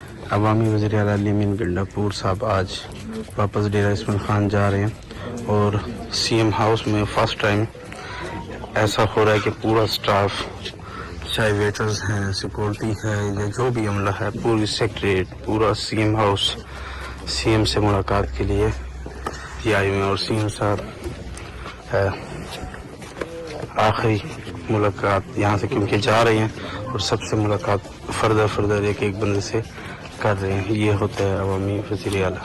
अवामी वज़ीर आला अली अमीन गंडापुर साहब आज वापस डेरा इस्माइल खान जा रहे हैं और सीएम हाउस में फ़र्स्ट टाइम ऐसा हो रहा है कि पूरा स्टाफ, चाहे वेटर्स हैं, सिक्योरिटी है या जो भी अमला है, पूरी सेक्रेटरीट, पूरा सीएम हाउस सीएम से मुलाकात के लिए ये आए हुए हैं। और सीएम साहब है आखिरी मुलाकात यहाँ से क्योंकि जा रहे हैं और सबसे मुलाकात फर्दर एक एक बंदे से कर रहे हैं। ये होता है अवामी वज़ीर आला।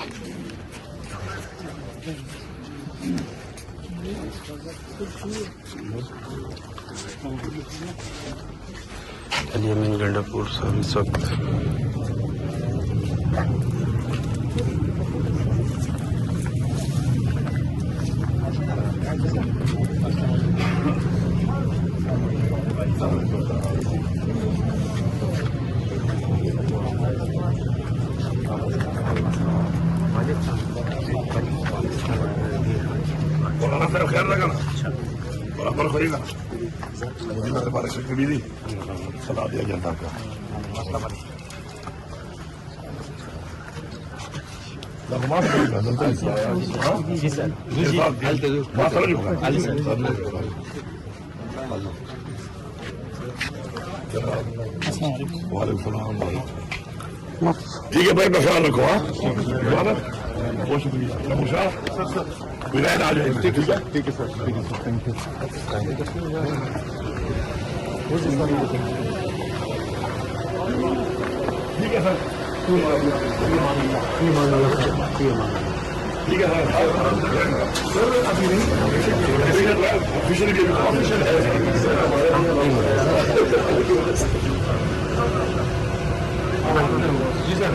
अली अमीन गंडापुर साहब इस वक्त والله خير خير لك انا والله اخبار خير لك دي ما تبارك شكل بيدي صلاة دي اجل تاكا لا ما في ما وعليكم السلام ठीक है भाई मैं ख्याल रखो हाँ खुश विलायत आ जाएगी ठीक है ठीक है सर ठीक है सर थैंक यू ठीक है सर ठीक है सर अभी नहीं ऑफिशियल जी सर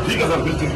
ठीक है सर बिल्कुल